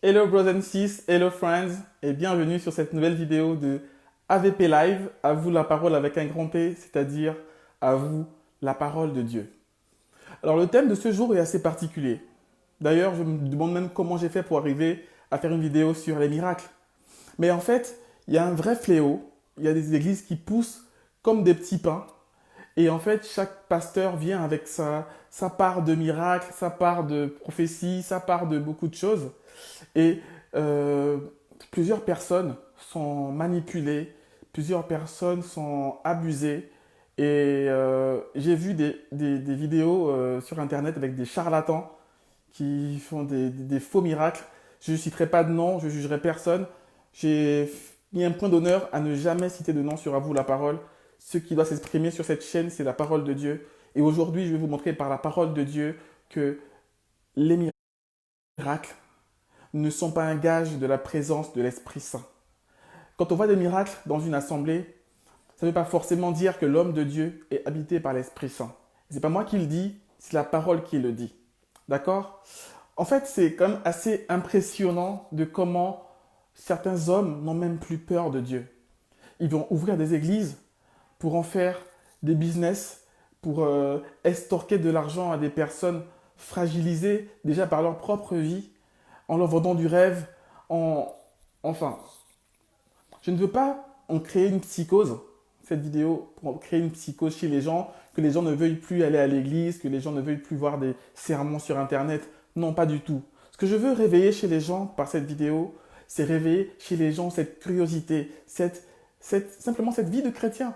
Hello brothers and sis, hello friends et bienvenue sur cette nouvelle vidéo de AVP Live, à vous la parole avec un grand P, c'est-à-dire à vous la parole de Dieu. Alors le thème de ce jour est assez particulier. D'ailleurs, je me demande même comment j'ai fait pour arriver à faire une vidéo sur les miracles. Mais en fait, il y a un vrai fléau, il y a des églises qui poussent comme des petits pains. Et en fait, chaque pasteur vient avec sa part de miracles, sa part de prophétie, sa part de beaucoup de choses. Et euh, plusieurs personnes sont manipulées, plusieurs personnes sont abusées. Et j'ai vu des vidéos sur Internet avec des charlatans qui font des faux miracles. Je ne citerai pas de nom, je ne jugerai personne. J'ai mis un point d'honneur à ne jamais citer de nom sur À vous la parole. Ce qui doit s'exprimer sur cette chaîne, c'est la parole de Dieu. Et aujourd'hui, je vais vous montrer par la parole de Dieu que les miracles ne sont pas un gage de la présence de l'Esprit Saint. Quand on voit des miracles dans une assemblée, ça ne veut pas forcément dire que l'homme de Dieu est habité par l'Esprit Saint. Ce n'est pas moi qui le dis, c'est la parole qui le dit. D'accord? En fait, c'est quand même assez impressionnant de comment certains hommes n'ont même plus peur de Dieu. Ils vont ouvrir des églises pour en faire des business, pour estorquer de l'argent à des personnes fragilisées déjà par leur propre vie, en leur vendant du rêve, en... enfin, je ne veux pas en créer une psychose, cette vidéo, pour créer une psychose chez les gens, que les gens ne veuillent plus aller à l'église, que les gens ne veuillent plus voir des sermons sur Internet. Non, pas du tout. Ce que je veux réveiller chez les gens par cette vidéo, c'est réveiller chez les gens cette curiosité, simplement cette vie de chrétien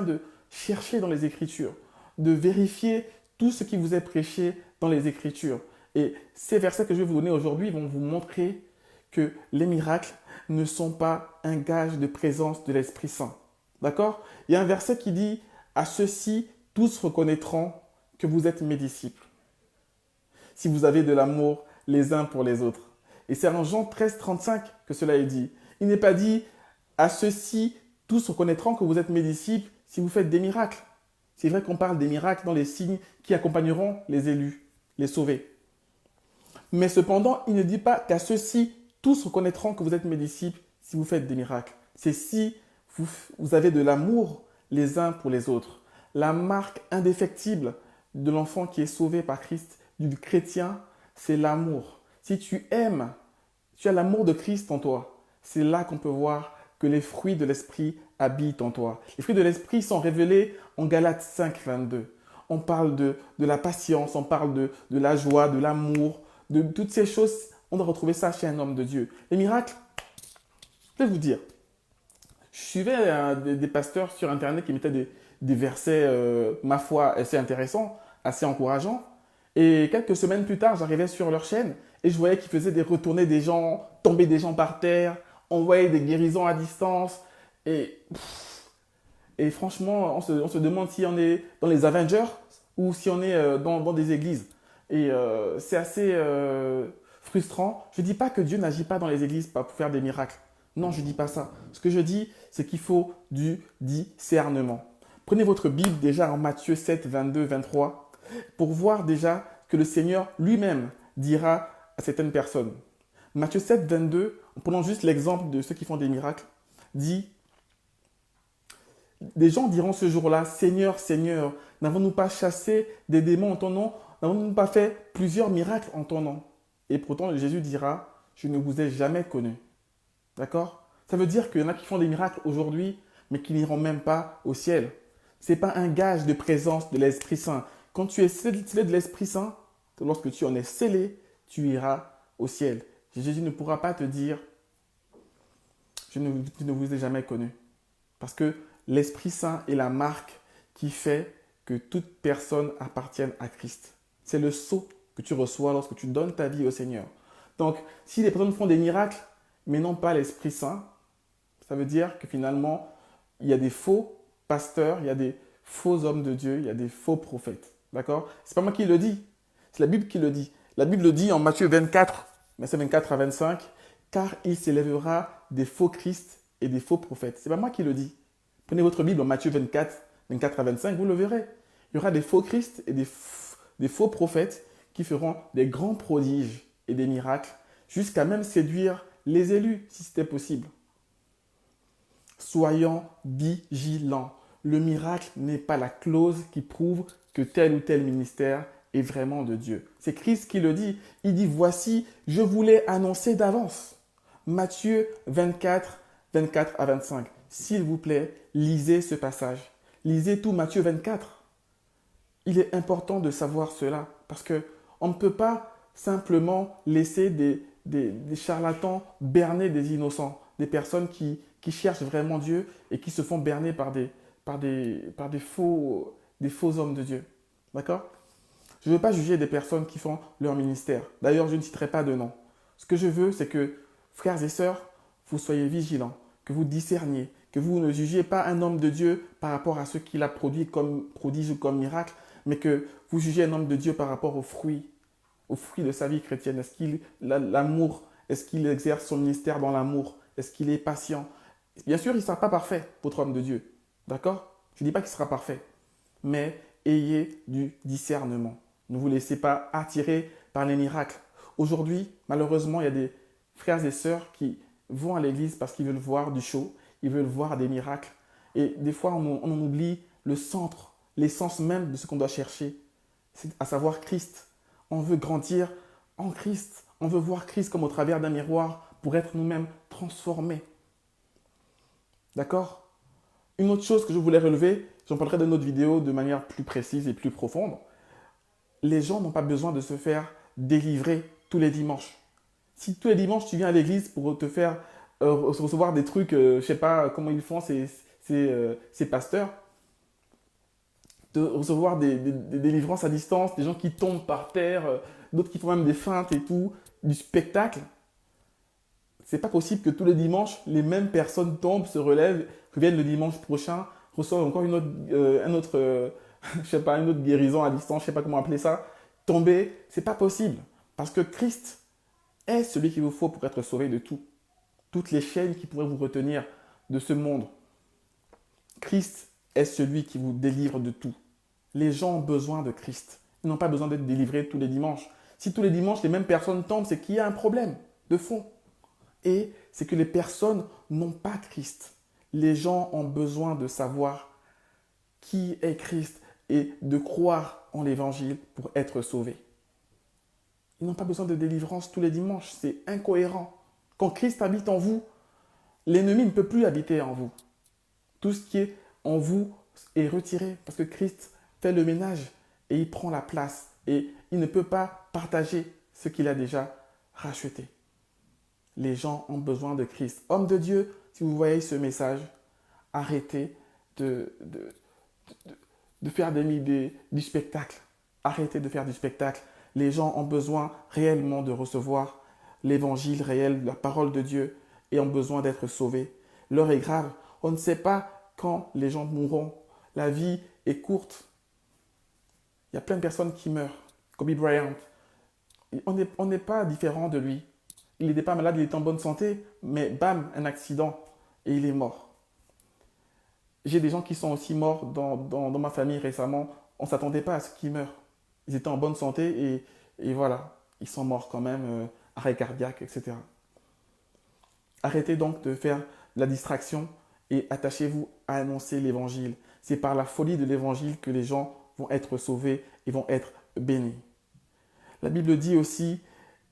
de chercher dans les Écritures, de vérifier tout ce qui vous est prêché dans les Écritures. Et ces versets que je vais vous donner aujourd'hui vont vous montrer que les miracles ne sont pas un gage de présence de l'Esprit Saint. D'accord? Il y a un verset qui dit à ceux-ci, tous reconnaîtront que vous êtes mes disciples, si vous avez de l'amour les uns pour les autres. Et c'est en Jean 13, 35 que cela est dit. Il n'est pas dit à ceux-ci, tous reconnaîtront que vous êtes mes disciples si vous faites des miracles. C'est vrai qu'on parle des miracles dans les signes qui accompagneront les élus, les sauvés. Mais cependant, il ne dit pas qu'à ceux-ci, tous reconnaîtront que vous êtes mes disciples si vous faites des miracles. C'est si vous avez de l'amour les uns pour les autres. La marque indéfectible de l'enfant qui est sauvé par Christ, du chrétien, c'est l'amour. Si tu aimes, tu as l'amour de Christ en toi. C'est là qu'on peut voir que les fruits de l'Esprit habitent en toi. Les fruits de l'Esprit sont révélés en Galates 5, 22. On parle de la patience, on parle de la joie, de l'amour, de toutes ces choses. On doit retrouver ça chez un homme de Dieu. Les miracles, je vais vous dire, je suivais des pasteurs sur Internet qui mettaient des versets, ma foi, assez intéressants, assez encourageants. Et quelques semaines plus tard, j'arrivais sur leur chaîne et je voyais qu'ils faisaient des retournées des gens, tomber des gens par terre, envoyer des guérisons à distance. Et, et franchement, on se demande si on est dans les Avengers ou si on est dans des églises. Et c'est assez frustrant. Je ne dis pas que Dieu n'agit pas dans les églises pour faire des miracles. Non, je ne dis pas ça. Ce que je dis, c'est qu'il faut du discernement. Prenez votre Bible déjà en Matthieu 7, 22, 23, pour voir déjà que le Seigneur lui-même dira à certaines personnes. Matthieu 7, 22, en prenant juste l'exemple de ceux qui font des miracles, dit, des gens diront ce jour-là, Seigneur, Seigneur, n'avons-nous pas chassé des démons en ton nom? N'avons-nous pas fait plusieurs miracles en ton nom? Et pourtant, Jésus dira, je ne vous ai jamais connu. D'accord? Ça veut dire qu'il y en a qui font des miracles aujourd'hui, mais qui n'iront même pas au ciel. Ce n'est pas un gage de présence de l'Esprit Saint. Quand tu es scellé de l'Esprit Saint, lorsque tu en es scellé, tu iras au ciel. Jésus ne pourra pas te dire, je ne vous ai jamais connu. Parce que l'Esprit Saint est la marque qui fait que toute personne appartienne à Christ. C'est le sceau que tu reçois lorsque tu donnes ta vie au Seigneur. Donc, si les personnes font des miracles, mais non pas l'Esprit Saint, ça veut dire que finalement, il y a des faux pasteurs, il y a des faux hommes de Dieu, il y a des faux prophètes. D'accord? C'est pas moi qui le dis, c'est la Bible qui le dit. La Bible dit en Matthieu 24, versets 24 à 25, car il s'élèvera des faux Christ et des faux prophètes. C'est pas moi qui le dis. Prenez votre Bible en Matthieu 24, 24 à 25, vous le verrez. Il y aura des faux Christ et des faux prophètes qui feront des grands prodiges et des miracles jusqu'à même séduire les élus, si c'était possible. Soyons vigilants. Le miracle n'est pas la clause qui prouve que tel ou tel ministère est vraiment de Dieu. C'est Christ qui le dit. Il dit, voici, je vous l'ai annoncé d'avance. Matthieu 24, 24 à 25. S'il vous plaît, lisez ce passage. Lisez tout Matthieu 24. Il est important de savoir cela parce qu'on ne peut pas simplement laisser des charlatans berner des innocents, des personnes qui cherchent vraiment Dieu et qui se font berner par des faux hommes de Dieu. D'accord? Je ne veux pas juger des personnes qui font leur ministère. D'ailleurs, je ne citerai pas de nom. Ce que je veux, c'est que, frères et sœurs, vous soyez vigilants, que vous discerniez, que vous ne jugiez pas un homme de Dieu par rapport à ce qu'il a produit comme prodige ou comme miracle, mais que vous jugez un homme de Dieu par rapport aux fruits de sa vie chrétienne. Est-ce qu'il a l'amour? Est-ce qu'il exerce son ministère dans l'amour? Est-ce qu'il est patient? Bien sûr, il ne sera pas parfait, votre homme de Dieu. D'accord? Je ne dis pas qu'il sera parfait, mais ayez du discernement. Ne vous laissez pas attirer par les miracles. Aujourd'hui, malheureusement, il y a des frères et sœurs qui vont à l'église parce qu'ils veulent voir du show, ils veulent voir des miracles. Et des fois, on oublie le centre, l'essence même de ce qu'on doit chercher, c'est à savoir Christ. On veut grandir en Christ. On veut voir Christ comme au travers d'un miroir pour être nous-mêmes transformés. D'accord? Une autre chose que je voulais relever, j'en parlerai dans une autre vidéo de manière plus précise et plus profonde. Les gens n'ont pas besoin de se faire délivrer tous les dimanches. Si tous les dimanches tu viens à l'église pour te faire recevoir des trucs, je ne sais pas comment ils font ces pasteurs, de recevoir des délivrances à distance, des gens qui tombent par terre, d'autres qui font même des feintes et tout, du spectacle. C'est pas possible que tous les dimanches, les mêmes personnes tombent, se relèvent, reviennent le dimanche prochain, reçoivent encore une autre je sais pas, une autre guérison à distance, je sais pas comment appeler ça. Tomber, c'est pas possible. Parce que Christ est celui qu'il vous faut pour être sauvé de tout. Toutes les chaînes qui pourraient vous retenir de ce monde. Christ est celui qui vous délivre de tout. Les gens ont besoin de Christ. Ils n'ont pas besoin d'être délivrés tous les dimanches. Si tous les dimanches, les mêmes personnes tombent, c'est qu'il y a un problème de fond. Et c'est que les personnes n'ont pas Christ. Les gens ont besoin de savoir qui est Christ et de croire en l'évangile pour être sauvés. Ils n'ont pas besoin de délivrance tous les dimanches. C'est incohérent. Quand Christ habite en vous, l'ennemi ne peut plus habiter en vous. Tout ce qui est en vous est retiré parce que Christ fait le ménage et il prend la place et il ne peut pas partager ce qu'il a déjà racheté. Les gens ont besoin de Christ. Homme de Dieu, si vous voyez ce message, arrêtez de faire du spectacle. Arrêtez de faire du spectacle. Les gens ont besoin réellement de recevoir l'évangile réel, la parole de Dieu, et ont besoin d'être sauvés. L'heure est grave. On ne sait pas quand les gens mourront. La vie est courte. Il y a plein de personnes qui meurent. Kobe Bryant. On n'est pas différent de lui. Il n'était pas malade, il était en bonne santé, mais bam, un accident et il est mort. J'ai des gens qui sont aussi morts dans ma famille récemment. On ne s'attendait pas à ce qu'ils meurent. Ils étaient en bonne santé et voilà, ils sont morts quand même, arrêt cardiaque, etc. Arrêtez donc de faire la distraction et attachez-vous à annoncer l'évangile. C'est par la folie de l'évangile que les gens vont être sauvés et vont être bénis. La Bible dit aussi,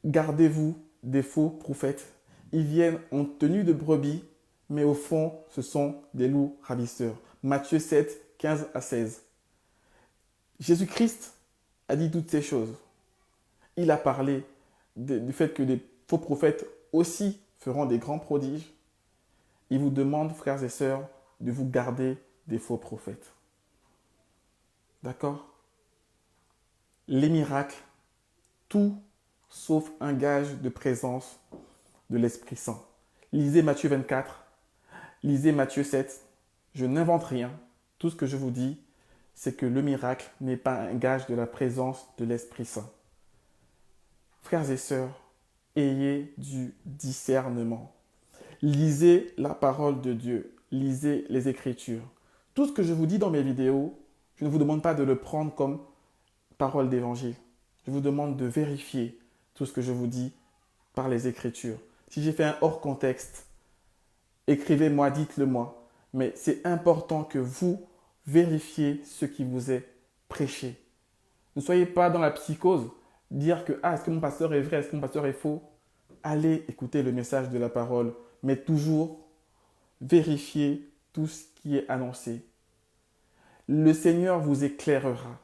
gardez-vous des faux prophètes. Ils viennent en tenue de brebis, mais au fond, ce sont des loups ravisseurs. Matthieu 7, 15 à 16. Jésus-Christ a dit toutes ces choses. Il a parlé du fait que des faux prophètes aussi feront des grands prodiges. Il vous demande, frères et sœurs, de vous garder des faux prophètes. D'accord? Les miracles, tout sauf un gage de présence de l'Esprit Saint. Lisez Matthieu 24, lisez Matthieu 7. Je n'invente rien. Tout ce que je vous dis, c'est que le miracle n'est pas un gage de la présence de l'Esprit Saint. Frères et sœurs, ayez du discernement. Lisez la parole de Dieu. Lisez les Écritures. Tout ce que je vous dis dans mes vidéos, je ne vous demande pas de le prendre comme parole d'évangile. Je vous demande de vérifier tout ce que je vous dis par les Écritures. Si j'ai fait un hors contexte, écrivez-moi, dites-le moi. Mais c'est important que vous vérifiez ce qui vous est prêché. Ne soyez pas dans la psychose, dire que est-ce que mon pasteur est vrai, est-ce que mon pasteur est faux. Allez écouter le message de la parole, mais toujours vérifiez tout ce qui est annoncé. Le Seigneur vous éclairera.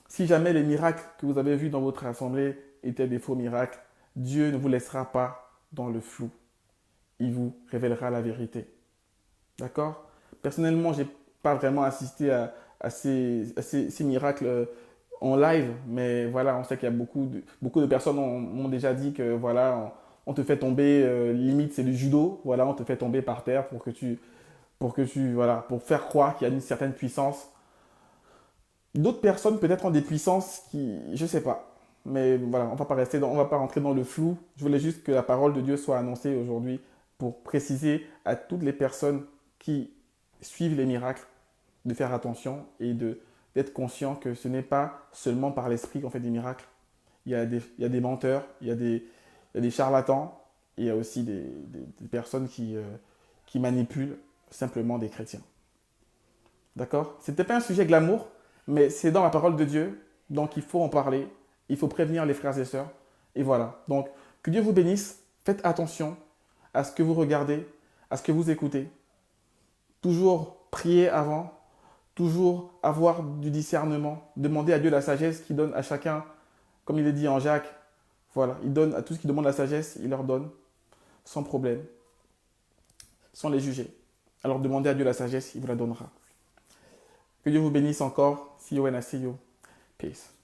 Si jamais les miracles que vous avez vus dans votre assemblée étaient des faux miracles, Dieu ne vous laissera pas dans le flou. Il vous révélera la vérité. D'accord? Personnellement, je n'ai pas vraiment assisté à ces miracles en live, mais voilà, on sait qu'il y a beaucoup de personnes m'ont déjà dit que voilà, on te fait tomber, limite c'est du judo, voilà, on te fait tomber par terre voilà, pour faire croire qu'il y a une certaine puissance. D'autres personnes peut-être ont des puissances qui, je ne sais pas, mais voilà, on va pas rentrer dans le flou. Je voulais juste que la parole de Dieu soit annoncée aujourd'hui pour préciser à toutes les personnes qui suivent les miracles de faire attention et d'être conscient que ce n'est pas seulement par l'esprit qu'on fait des miracles. Il y a des menteurs, il y a des charlatans, et il y a aussi des personnes qui manipulent simplement des chrétiens. D'accord? Ce n'était pas un sujet glamour, mais c'est dans la parole de Dieu, donc il faut en parler, il faut prévenir les frères et sœurs, et voilà. Donc, que Dieu vous bénisse, faites attention à ce que vous regardez, à ce que vous écoutez. Toujours prier avant, toujours avoir du discernement, demander à Dieu la sagesse qu'il donne à chacun, comme il est dit en Jacques. Voilà, il donne à tous ceux qui demandent la sagesse, il leur donne, sans problème, sans les juger. Alors demandez à Dieu la sagesse, il vous la donnera. Que Dieu vous bénisse encore. See you when I see you. Peace.